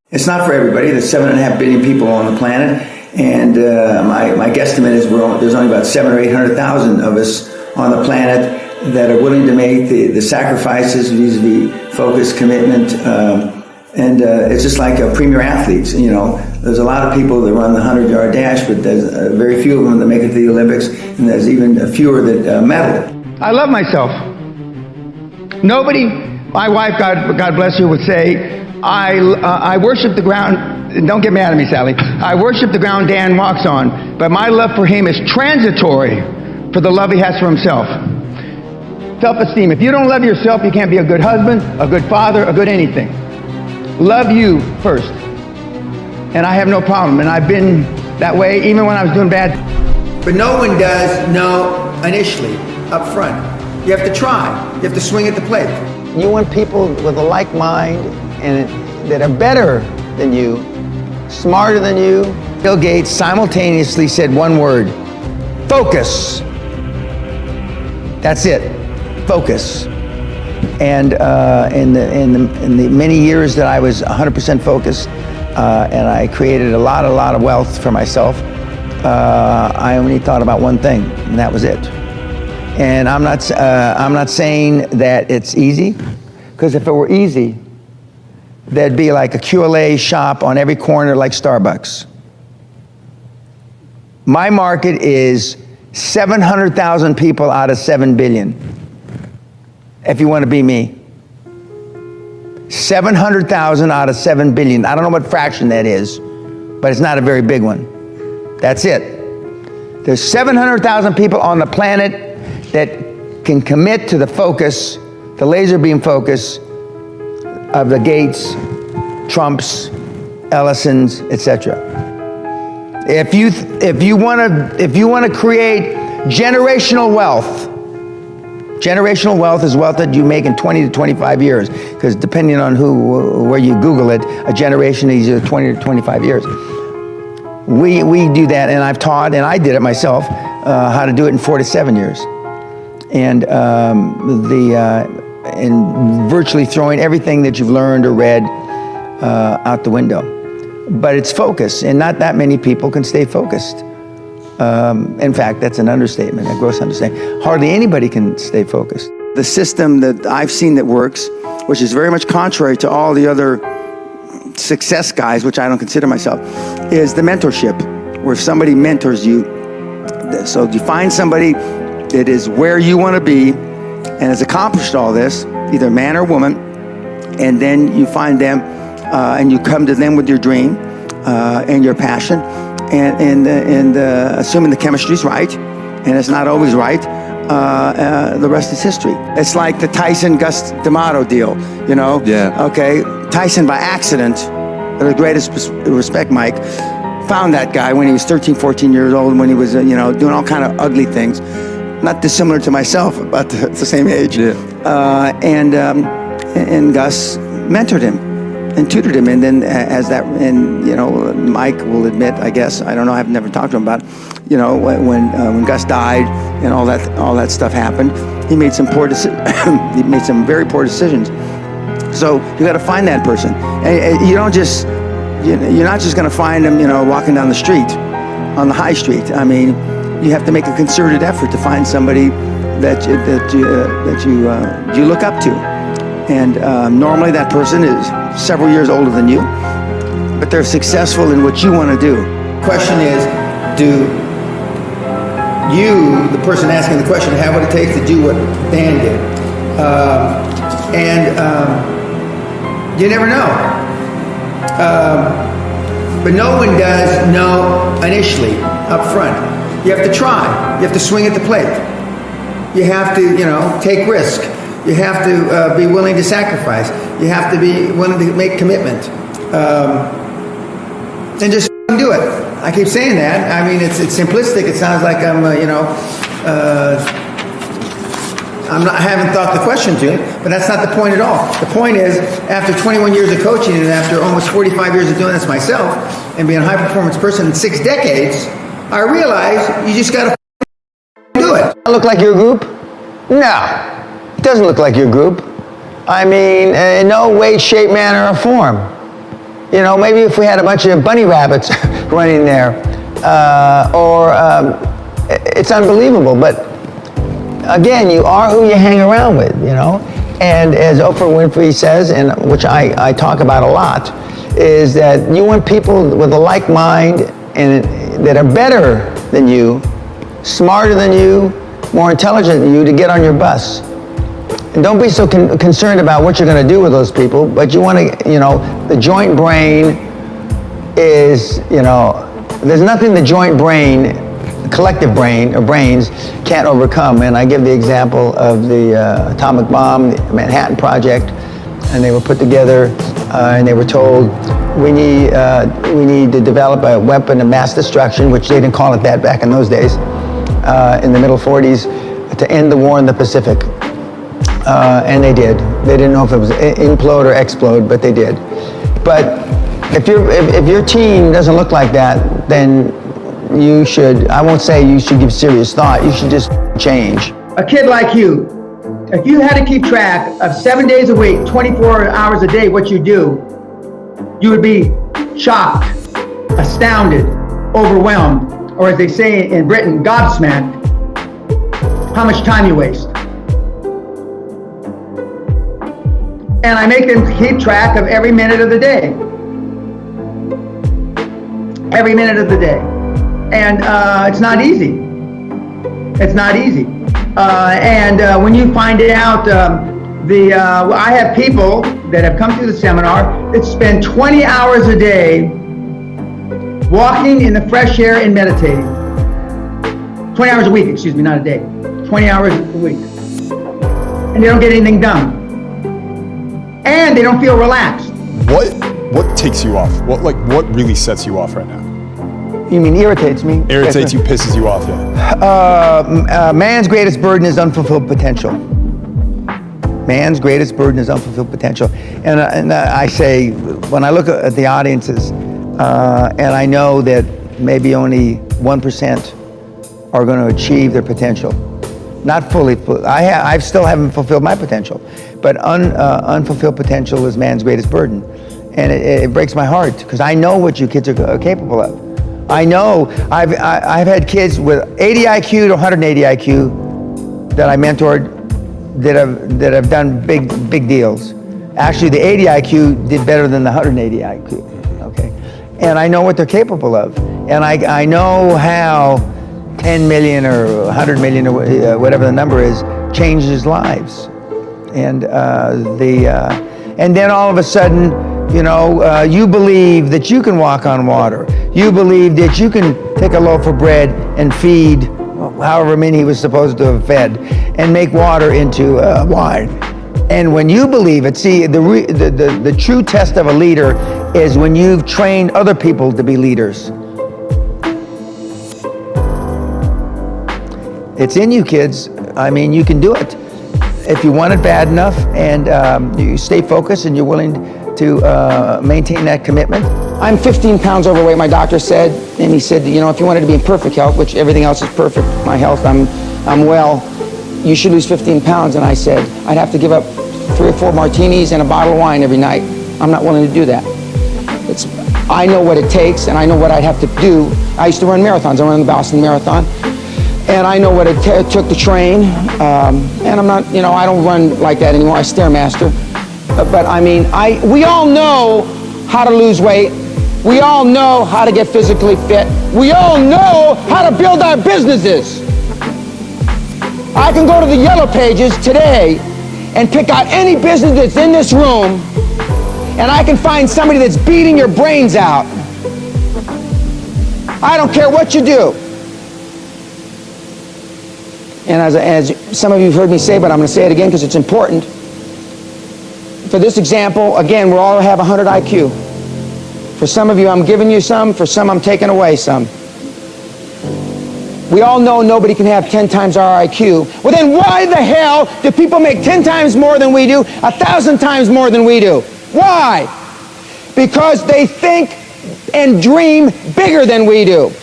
It's not for everybody. There's 7.5 billion people on the planet, and my guesstimate is there's only about 700,000 or 800,000 of us on the planet that are willing to make the sacrifices vis-a-vis focus, commitment, and it's just like premier athletes. You know, there's a lot of people that run the 100-yard dash, but there's very few of them that make it to the Olympics, and there's even fewer that medal. I love myself. Nobody, my wife, God bless her, would say, I worship the ground. Don't get mad at me, Sally. I worship the ground Dan walks on, but my love for him is transitory for the love he has for himself. Self-esteem. If you don't love yourself, you can't be a good husband, a good father, a good anything. Love you first. And I have no problem, and I've been that way even when I was doing bad. But no one does know initially, up front. You have to try. You have to swing at the plate. You want people with a like mind and that are better than you, smarter than you. Bill Gates simultaneously said one word: focus. That's it. Focus. And in the many years that I was 100% focused, and I created a lot of wealth for myself, I only thought about one thing, and that was it. And I'm not saying that it's easy, because if it were easy, there'd be like a QLA shop on every corner like Starbucks. My market is 700,000 people out of 7 billion. If you want to be me. 700,000 out of 7 billion. I don't know what fraction that is, but it's not a very big one. That's it. There's 700,000 people on the planet that can commit to the focus, the laser beam focus of the Gates, Trumps, Ellisons, etc. If you want to create generational wealth, generational wealth is wealth that you make in 20 to 25 years, because depending on where you Google it, a generation is either 20 to 25 years. We do that, and I've taught, and I did it myself, how to do it in 4 to 7 years. And and virtually throwing everything that you've learned or read out the window. But it's focus, and not that many people can stay focused. In fact, that's an understatement, a gross understatement. Hardly anybody can stay focused. The system that I've seen that works, which is very much contrary to all the other success guys, which I don't consider myself, is the mentorship, where if somebody mentors you, so you find somebody that is where you want to be and has accomplished all this, either man or woman, and then you find them and you come to them with your dream and your passion, and assuming the chemistry's right, and it's not always right, the rest is history. It's like the Tyson-Gus D'Amato deal, you know? Yeah. Okay, Tyson by accident, with the greatest respect, Mike, found that guy when he was 13, 14 years old, when he was, doing all kind of ugly things. Not dissimilar to myself, about the same age. Yeah. And Gus mentored him and tutored him, and then Mike will admit, I guess, I don't know, I've never talked to him about, when Gus died and all that stuff happened, he made some he made some very poor decisions. So you got to find that person, and you don't just, you're not just going to find him, walking down the street, on the high street. I mean, you have to make a concerted effort to find somebody that you look up to, and normally that person is several years older than you, but they're successful in what you want to do. Question is, do you, the person asking the question, have what it takes to do what Dan did? You never know. But no one does know initially, up front. You have to try. You have to swing at the plate. You have to, take risk. You have to be willing to sacrifice. You have to be willing to make commitment. And just do it. I keep saying that. I mean, it's simplistic. It sounds like I'm, I haven't thought the question to it, but that's not the point at all. The point is, after 21 years of coaching and after almost 45 years of doing this myself and being a high-performance person in 6 decades, I realize you just got to do it. Look like your group? No, it doesn't look like your group. I mean, in no way, shape, manner, or form. You know, maybe if we had a bunch of bunny rabbits running there, it's unbelievable. But again, you are who you hang around with, you know. And as Oprah Winfrey says, and which I talk about a lot, is that you want people with a like mind and that are better than you, smarter than you, more intelligent than you to get on your bus. And don't be so concerned about what you're going to do with those people, but you want to, you know, the joint brain is, you know, there's nothing the joint brain, collective brain or brains can't overcome. And I give the example of the atomic bomb, the Manhattan Project, and they were put together and they were told we need to develop a weapon of mass destruction, which they didn't call it that back in those days, in the middle 40s, to end the war in the Pacific. And they did. They didn't know if it was implode or explode, but they did. But if your team doesn't look like that, then you should, I won't say you should give serious thought, you should just change. A kid like you, if you had to keep track of 7 days a week, 24 hours a day, what you do, you would be shocked, astounded, overwhelmed, or as they say in Britain, gobsmacked, how much time you waste. And I make them keep track of every minute of the day. Every minute of the day. And it's not easy. It's not easy. When you find out, I have people that have come through the seminar that spend 20 hours a day walking in the fresh air and meditating. 20 hours a week, excuse me, not a day. 20 hours a week. And they don't get anything done. And they don't feel relaxed. What takes you off? What really sets you off right now? You mean irritates me? Irritates you, pisses you off, yeah. Man's greatest burden is unfulfilled potential. Man's greatest burden is unfulfilled potential. And I say, when I look at the audiences, and I know that maybe only 1% are going to achieve their potential. Not fully, I still haven't fulfilled my potential, but unfulfilled potential is man's greatest burden. And it breaks my heart, because I know what you kids are capable of. I know, I've had kids with 80 IQ to 180 IQ that I mentored that have done big deals. Actually, the 80 IQ did better than the 180 IQ, okay? And I know what they're capable of. And I know how 10 million or 100 million or whatever the number is changes lives. And then all of a sudden, you know, you believe that you can walk on water. You believe that you can take a loaf of bread and feed however many he was supposed to have fed and make water into wine. And when you believe it, see, the true test of a leader is when you've trained other people to be leaders. It's in you, kids. I mean, you can do it. If you want it bad enough and you stay focused and you're willing to maintain that commitment. I'm 15 pounds overweight, my doctor said, and he said, you know, if you wanted to be in perfect health, which everything else is perfect, my health, I'm well, you should lose 15 pounds. And I said, I'd have to give up 3 or 4 martinis and a bottle of wine every night. I'm not willing to do that. I know what it takes, and I know what I'd have to do. I used to run marathons. I ran the Boston Marathon. And I know what it took to train, and I'm not, you know, I don't run like that anymore. I Stairmaster. But I mean, we all know how to lose weight. We all know how to get physically fit. We all know how to build our businesses. I can go to the Yellow Pages today and pick out any business that's in this room, and I can find somebody that's beating your brains out. I don't care what you do. And as some of you have heard me say, but I'm going to say it again because it's important. For this example, again, we all have 100 IQ. For some of you, I'm giving you some. For some, I'm taking away some. We all know nobody can have 10 times our IQ. Well, then why the hell do people make 10 times more than we do, 1,000 times more than we do? Why? Because they think and dream bigger than we do.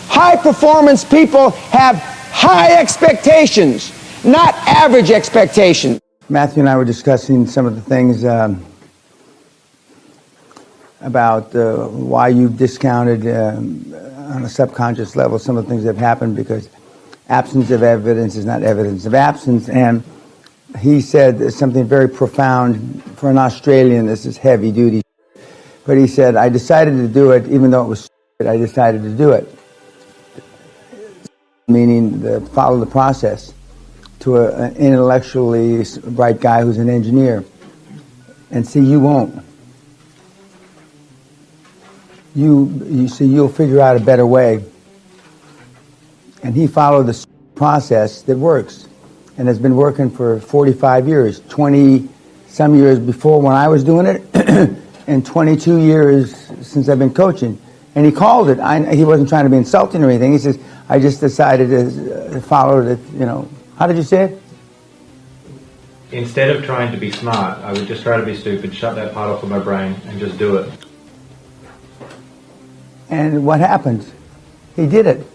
High performance people have high expectations, not average expectations. Matthew and I were discussing some of the things about why you've discounted on a subconscious level some of the things that have happened, because absence of evidence is not evidence of absence. And he said something very profound. For an Australian, this is heavy duty. But he said, I decided to do it, even though it was stupid, I decided to do it. Meaning follow the process to an intellectually bright guy who's an engineer. And see, you won't. You see, you'll figure out a better way. And he followed the process that works and has been working for 45 years, 20 some years before when I was doing it, and 22 years since I've been coaching. And he called it. He wasn't trying to be insulting or anything. He says, I just decided to follow it, you know. How did you say it? Instead of trying to be smart, I would just try to be stupid, shut that part off of my brain, and just do it. And what happened? He did it.